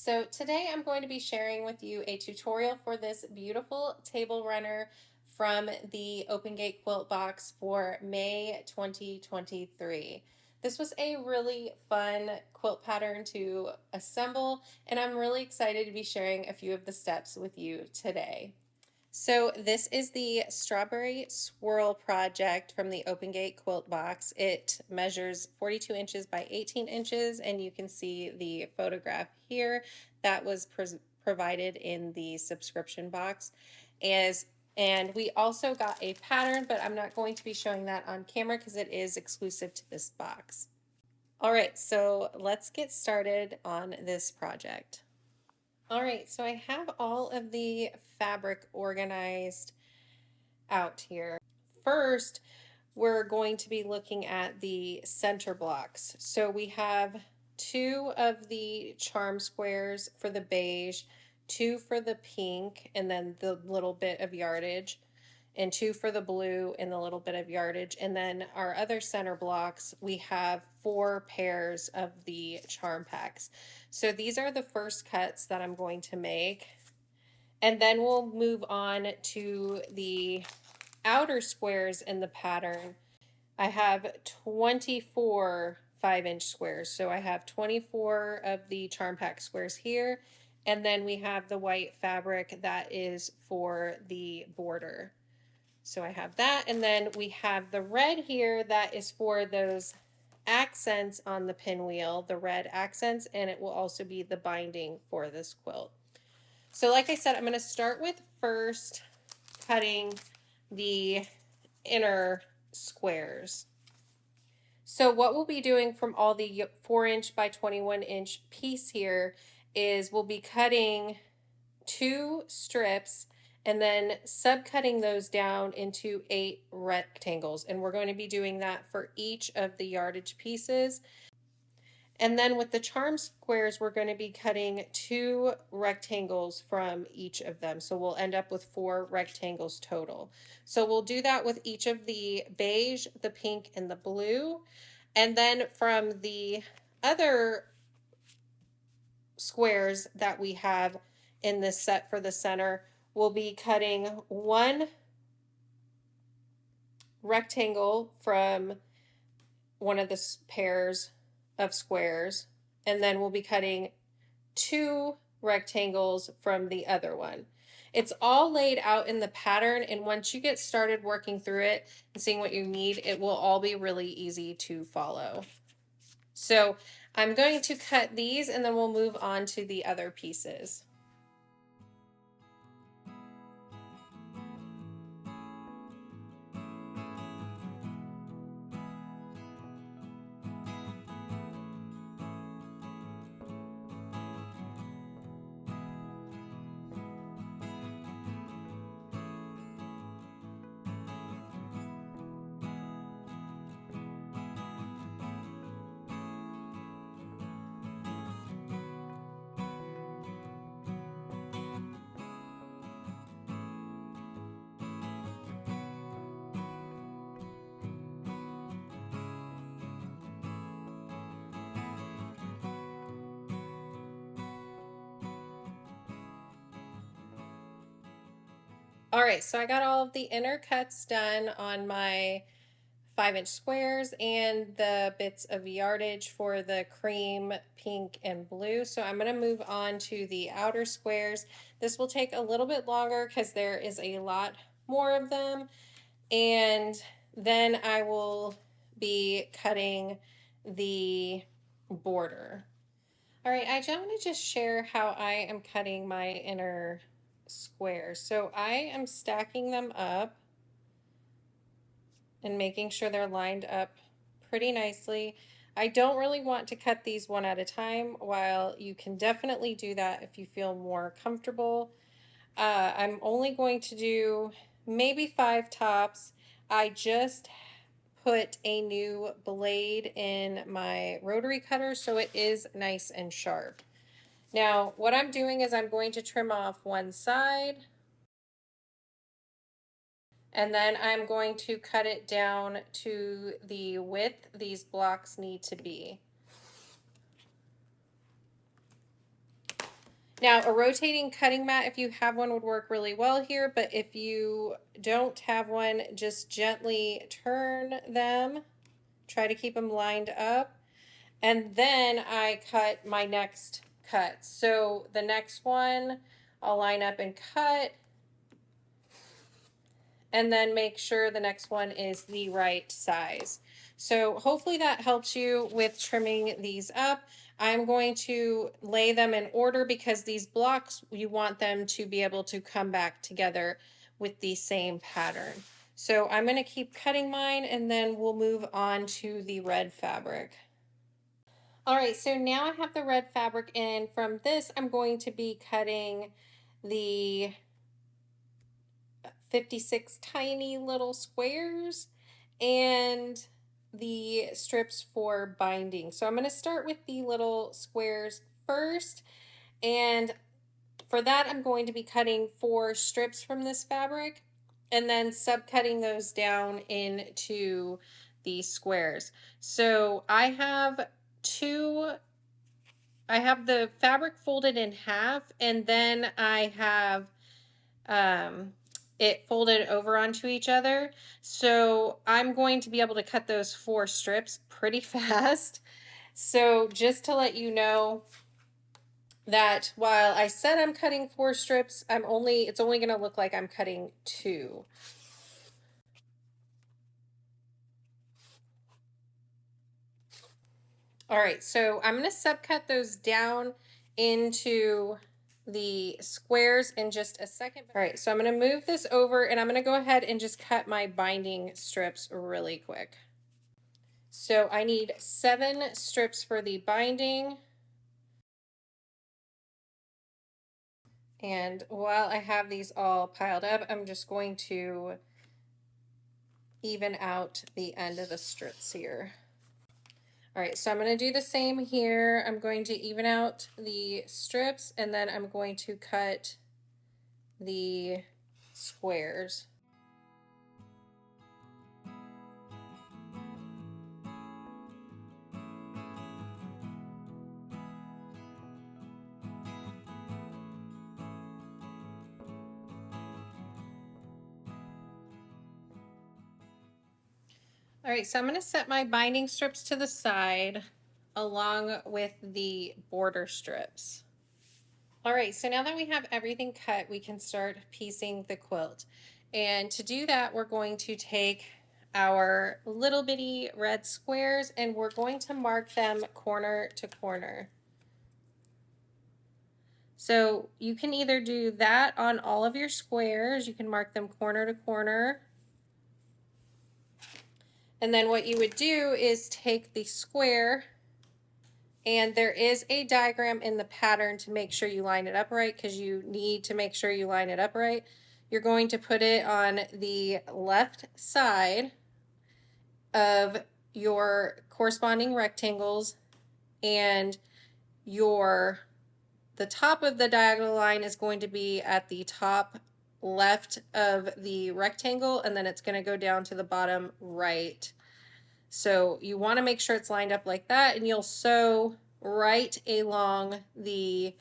So today I'm going to be sharing with you a tutorial for this beautiful table runner from the Open Gate Quilt box for May 2023. This was a really fun quilt pattern to assemble, and I'm really excited to be sharing a few of the steps with you today. So this is the Strawberry Swirl project from the Open Gate Quilt box. It measures 42 inches by 18 inches, and you can see the photograph here that was provided in the subscription box. And we also got a pattern, but I'm not going to be showing that on camera because it is exclusive to this box. All right, so let's get started on this project. All right, so I have all of the fabric organized out here. First, we're going to be looking at the center blocks. So we have 2 of the charm squares for the beige, 2 for the pink, and then the little bit of yardage, and 2 for the blue and the little bit of yardage. And then our other center blocks, we have 4 pairs of the charm packs. So these are the first cuts that I'm going to make. And then we'll move on to the outer squares in the pattern. I have 24 5-inch squares. So I have 24 of the charm pack squares here. And then we have the white fabric that is for the border. So I have that, and then we have the red here that is for those accents on the pinwheel, the red accents, and it will also be the binding for this quilt. So like I said, I'm going to start with first cutting the inner squares. So what we'll be doing from all the 4-inch by 21-inch piece here is we'll be cutting 2 strips and then subcutting those down into 8 rectangles. And we're going to be doing that for each of the yardage pieces. And then with the charm squares, we're going to be cutting 2 rectangles from each of them. So we'll end up with 4 rectangles total. So we'll do that with each of the beige, the pink, and the blue. And then from the other squares that we have in this set for the center, we'll be cutting 1 rectangle from one of the pairs of squares, and then we'll be cutting 2 rectangles from the other one. It's all laid out in the pattern, and once you get started working through it and seeing what you need, it will all be really easy to follow. So I'm going to cut these, and then we'll move on to the other pieces. All right, so I got all of the inner cuts done on my 5-inch squares and the bits of yardage for the cream, pink, and blue. So I'm going to move on to the outer squares. This will take a little bit longer because there is a lot more of them. And then I will be cutting the border. All right, I want to just share how I am cutting my inner squares. So I am stacking them up and making sure they're lined up pretty nicely. I don't really want to cut these one at a time, while you can definitely do that if you feel more comfortable. I'm only going to do maybe 5 tops. I just put a new blade in my rotary cutter, so it is nice and sharp. Now, what I'm doing is I'm going to trim off one side, and then I'm going to cut it down to the width these blocks need to be. Now, a rotating cutting mat, if you have one, would work really well here, but if you don't have one, just gently turn them. Try to keep them lined up. And then I cut my next cut. So the next one, I'll line up and cut. And then make sure the next one is the right size. So hopefully that helps you with trimming these up. I'm going to lay them in order because these blocks, you want them to be able to come back together with the same pattern. So I'm going to keep cutting mine and then we'll move on to the red fabric. All right, so now I have the red fabric in. From this, I'm going to be cutting the 56 tiny little squares and the strips for binding. So I'm going to start with the little squares first, and for that I'm going to be cutting 4 strips from this fabric and then subcutting those down into the squares. So I have the fabric folded in half, and then I have it folded over onto each other. So I'm going to be able to cut those 4 strips pretty fast. So just to let you know that while I said I'm cutting 4 strips, it's only going to look like I'm cutting 2. All right, so I'm going to subcut those down into the squares in just a second. All right, so I'm going to move this over and I'm going to go ahead and just cut my binding strips really quick. So I need 7 strips for the binding. And while I have these all piled up, I'm just going to even out the end of the strips here. All right, so I'm going to do the same here. I'm going to even out the strips and then I'm going to cut the squares. All right, so I'm going to set my binding strips to the side along with the border strips. All right, so now that we have everything cut, we can start piecing the quilt. And to do that, we're going to take our little bitty red squares and we're going to mark them corner to corner. So you can either do that on all of your squares, you can mark them corner to corner. And then what you would do is take the square, and there is a diagram in the pattern to make sure you line it up right because you need to make sure you line it up right. You're going to put it on the left side of your corresponding rectangles, and the top of the diagonal line is going to be at the top left of the rectangle, and then it's going to go down to the bottom right. So you want to make sure it's lined up like that, and you'll sew right along the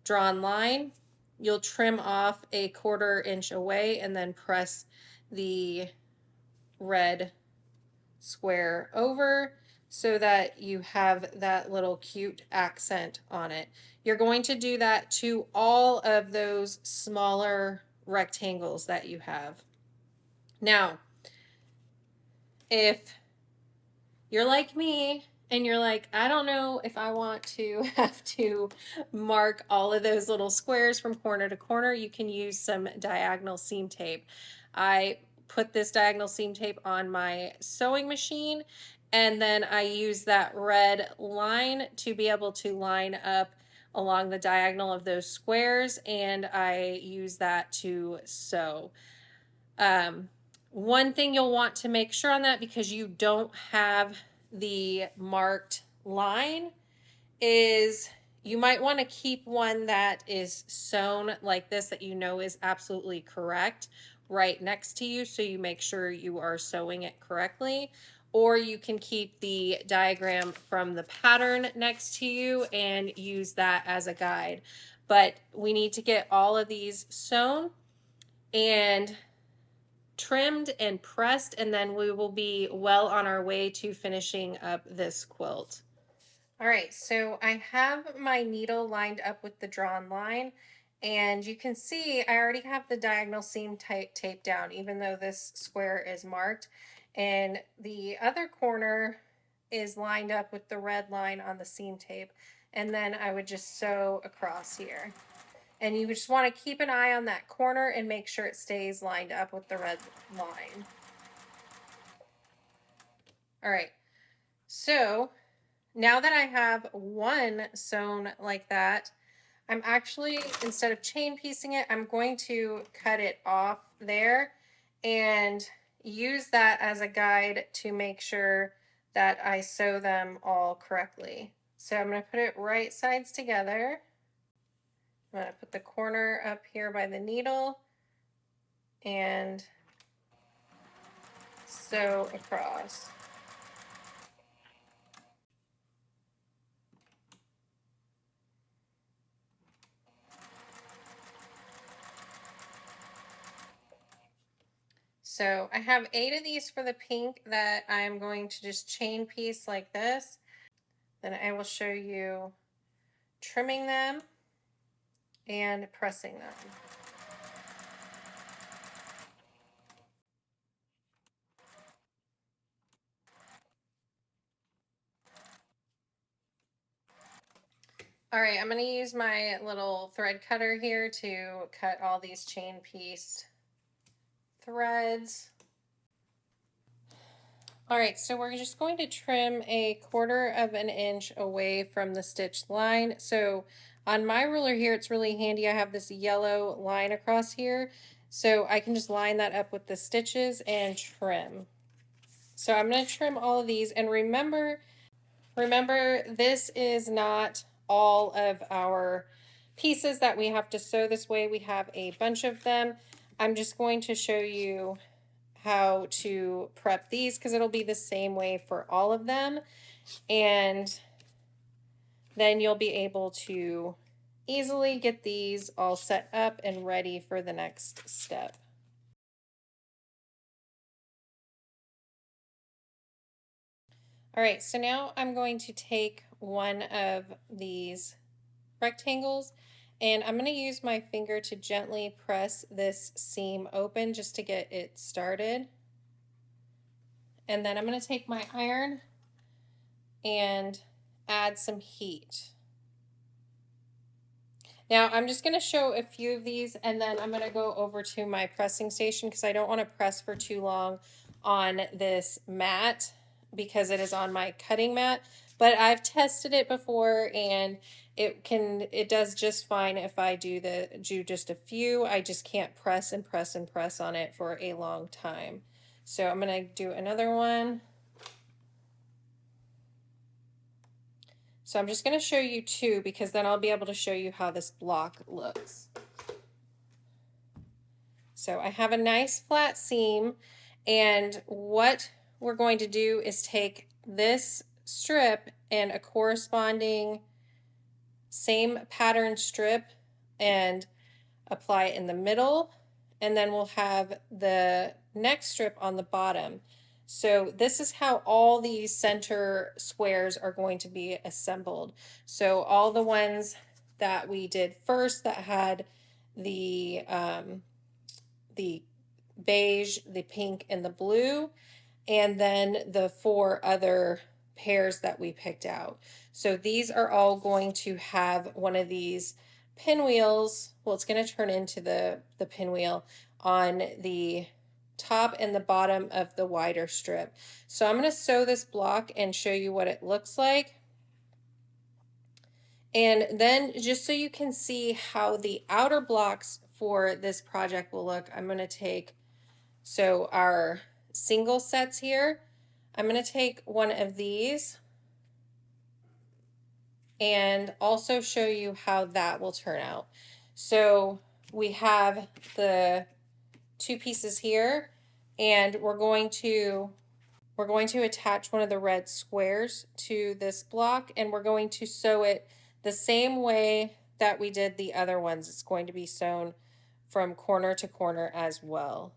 drawn line. You'll trim off a 1/4 inch away and then press the red square over so that you have that little cute accent on it. You're going to do that to all of those smaller rectangles that you have. Now, if you're like me and you're like, I don't know if I want to have to mark all of those little squares from corner to corner, you can use some diagonal seam tape. I put this diagonal seam tape on my sewing machine, and then I use that red line to be able to line up along the diagonal of those squares, and I use that to sew. One thing you'll want to make sure on that, because you don't have the marked line, is you might want to keep one that is sewn like this that you know is absolutely correct right next to you, so you make sure you are sewing it correctly. or you can keep the diagram from the pattern next to you and use that as a guide. But we need to get all of these sewn and trimmed and pressed, and then we will be well on our way to finishing up this quilt. All right, so I have my needle lined up with the drawn line, and you can see I already have the diagonal seam taped down, even though this square is marked. And the other corner is lined up with the red line on the seam tape. And then I would just sew across here. And you just want to keep an eye on that corner and make sure it stays lined up with the red line. All right, so now that I have one sewn like that, I'm actually, instead of chain piecing it, I'm going to cut it off there and use that as a guide to make sure that I sew them all correctly. So I'm going to put it right sides together. I'm going to put the corner up here by the needle and sew across. So I have 8 of these for the pink that I'm going to just chain piece like this. Then I will show you trimming them and pressing them. All right, I'm going to use my little thread cutter here to cut all these chain piece threads. All right, so we're just going to trim a 1/4 of an inch away from the stitch line. So on my ruler here, it's really handy. I have this yellow line across here, so I can just line that up with the stitches and trim. So I'm going to trim all of these, and remember, this is not all of our pieces that we have to sew this way. We have a bunch of them. I'm just going to show you how to prep these because it'll be the same way for all of them, and then you'll be able to easily get these all set up and ready for the next step. All right, so now I'm going to take one of these rectangles and I'm going to use my finger to gently press this seam open just to get it started. And then I'm going to take my iron and add some heat. Now I'm just going to show a few of these and then I'm going to go over to my pressing station because I don't want to press for too long on this mat because it is on my cutting mat, but I've tested it before and it does just fine if I do just a few. I just can't press and press and press on it for a long time. So I'm going to do another one. So I'm just going to show you 2 because then I'll be able to show you how this block looks. So I have a nice flat seam, and what we're going to do is take this strip and a corresponding same pattern strip and apply it in the middle, and then we'll have the next strip on the bottom. So this is how all these center squares are going to be assembled. So all the ones that we did first that had the beige, the pink, and the blue, and then the 4 other pairs that we picked out. So these are all going to have one of these pinwheels. Well, it's going to turn into the pinwheel on the top and the bottom of the wider strip. So I'm going to sew this block and show you what it looks like. And then just so you can see how the outer blocks for this project will look, I'm going to take, so our single sets here, I'm going to take one of these and also show you how that will turn out. So we have the 2 pieces here, and we're going to We're going to attach one of the red squares to this block, and we're going to sew it the same way that we did the other ones. It's going to be sewn from corner to corner as well.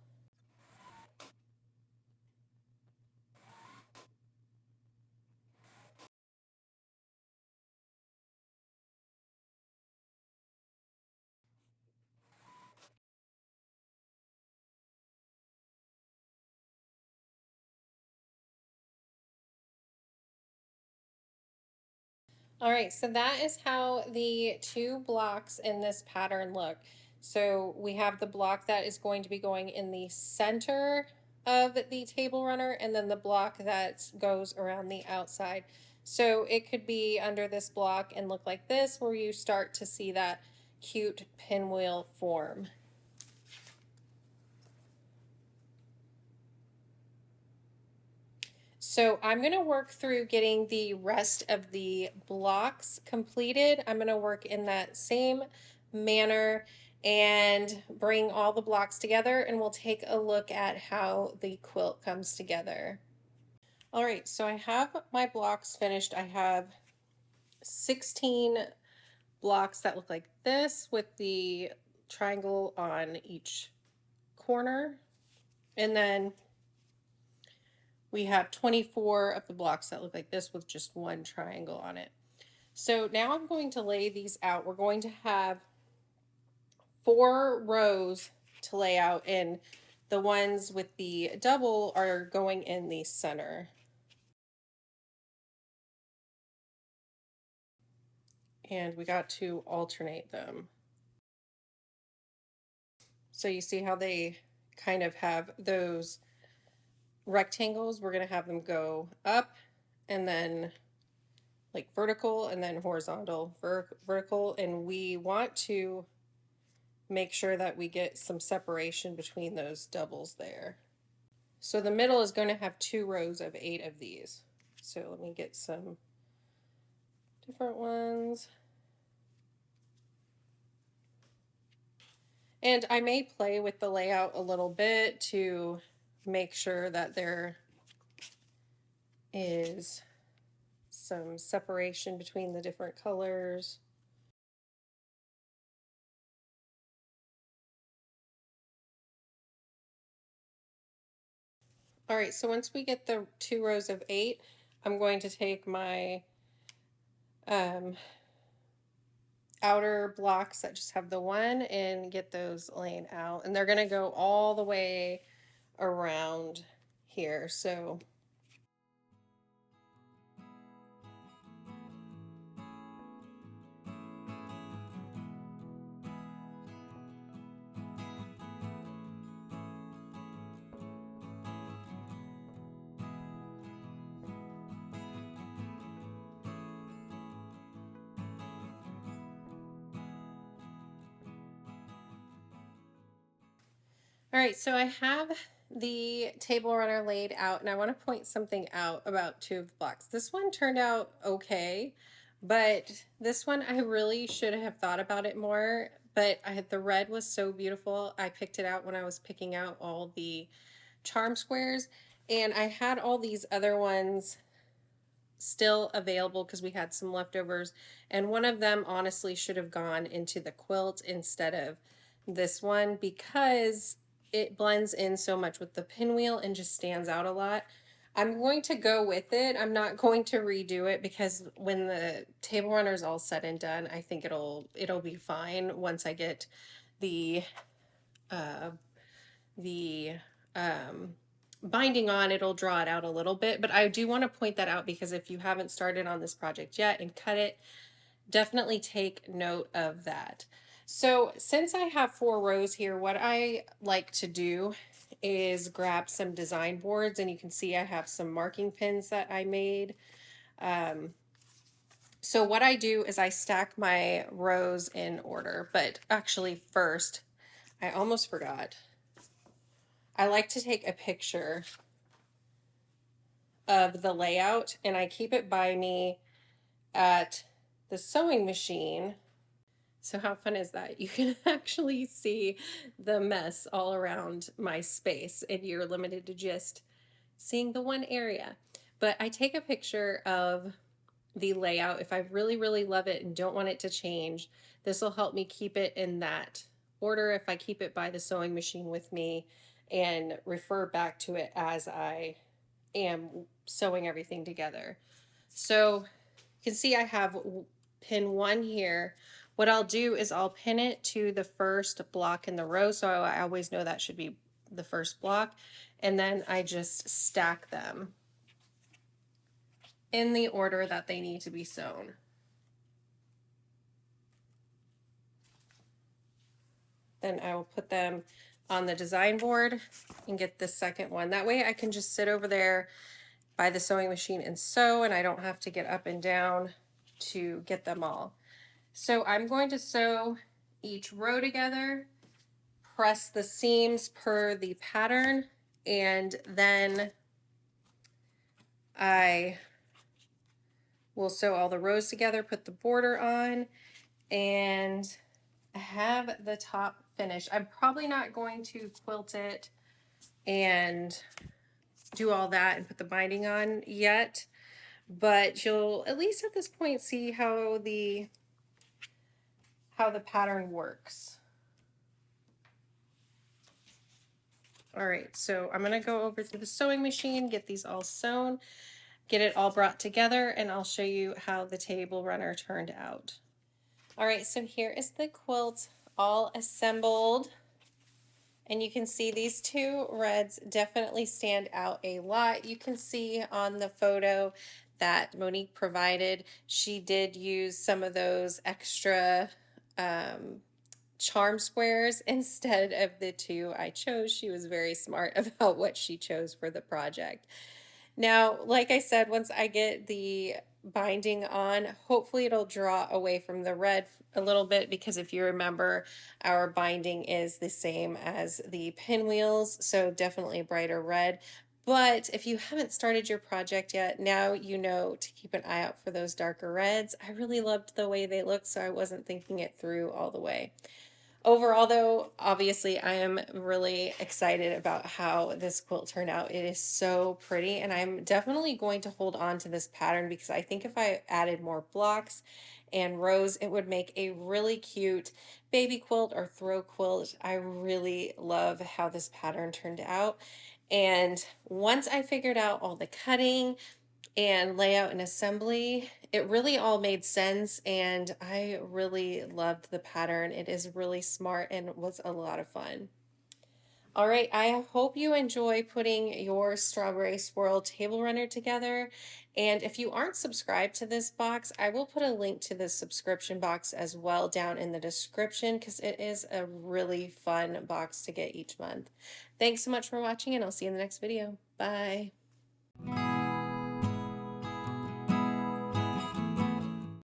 All right, so that is how the two blocks in this pattern look. So we have the block that is going to be going in the center of the table runner, and then the block that goes around the outside. So it could be under this block and look like this, where you start to see that cute pinwheel form. So I'm going to work through getting the rest of the blocks completed. I'm going to work in that same manner and bring all the blocks together, and we'll take a look at how the quilt comes together. All right, so I have my blocks finished. I have 16 blocks that look like this with the triangle on each corner. And then we have 24 of the blocks that look like this with just one triangle on it. So now I'm going to lay these out. We're going to have 4 rows to lay out, and the ones with the double are going in the center. And we got to alternate them. So you see how they kind of have those rectangles? We're going to have them go up and then like vertical and then horizontal, vertical, and we want to make sure that we get some separation between those doubles there. So the middle is going to have 2 rows of 8 of these. So let me get some different ones. And I may play with the layout a little bit to make sure that there is some separation between the different colors. All right, so once we get the 2 rows of 8, I'm going to take my outer blocks that just have the one and get those laying out. And they're going to go all the way around here. So all right, so I have the table runner laid out, and I want to point something out about 2 of the blocks. This one turned out okay, but this one I really should have thought about it more, but the red was so beautiful. I picked it out when I was picking out all the charm squares, and I had all these other ones still available because we had some leftovers, and one of them honestly should have gone into the quilt instead of this one because it blends in so much with the pinwheel and just stands out a lot. I'm going to go with it. I'm not going to redo it because when the table runner is all said and done, I think it'll be fine once I get the uh the binding on. It'll draw it out a little bit, but I do want to point that out because if you haven't started on this project yet and cut it, definitely take note of that. So since I have 4 rows here, what I like to do is grab some design boards, and you can see I have some marking pins that I made. So what I do is I stack my rows in order, but actually first, I almost forgot. I like to take a picture of the layout, and I keep it by me at the sewing machine. So how fun is that? You can actually see the mess all around my space, and you're limited to just seeing the one area. But I take a picture of the layout if I really, really love it and don't want it to change. This will help me keep it in that order if I keep it by the sewing machine with me and refer back to it as I am sewing everything together. So you can see I have pin 1 here. What I'll do is I'll pin it to the first block in the row, so I always know that should be the first block, and then I just stack them in the order that they need to be sewn. Then I will put them on the design board and get the second one. That way I can just sit over there by the sewing machine and sew, and I don't have to get up and down to get them all. So I'm going to sew each row together, press the seams per the pattern, and then I will sew all the rows together, put the border on, and have the top finished. I'm probably not going to quilt it and do all that and put the binding on yet, but you'll at least at this point see how the pattern works. All right, so I'm gonna go over to the sewing machine, get these all sewn, get it all brought together, and I'll show you how the table runner turned out. All right, so here is the quilt all assembled. And you can see these two reds definitely stand out a lot. You can see on the photo that Monique provided, she did use some of those extra charm squares instead of the two I chose. She was very smart about what she chose for the project. Now, like I said, once I get the binding on, hopefully it'll draw away from the red a little bit, because if you remember, our binding is the same as the pinwheels, so definitely a brighter red. But if you haven't started your project yet, now you know to keep an eye out for those darker reds. I really loved the way they looked, so I wasn't thinking it through all the way. Overall, though, obviously I am really excited about how this quilt turned out. It is so pretty, and I'm definitely going to hold on to this pattern because I think if I added more blocks and rows, it would make a really cute baby quilt or throw quilt. I really love how this pattern turned out. And once I figured out all the cutting and layout and assembly, it really all made sense, and I really loved the pattern. It is really smart and was a lot of fun. All right, I hope you enjoy putting your strawberry swirl table runner together. And if you aren't subscribed to this box, I will put a link to the subscription box as well down in the description, because it is a really fun box to get each month. Thanks so much for watching, and I'll see you in the next video. Bye.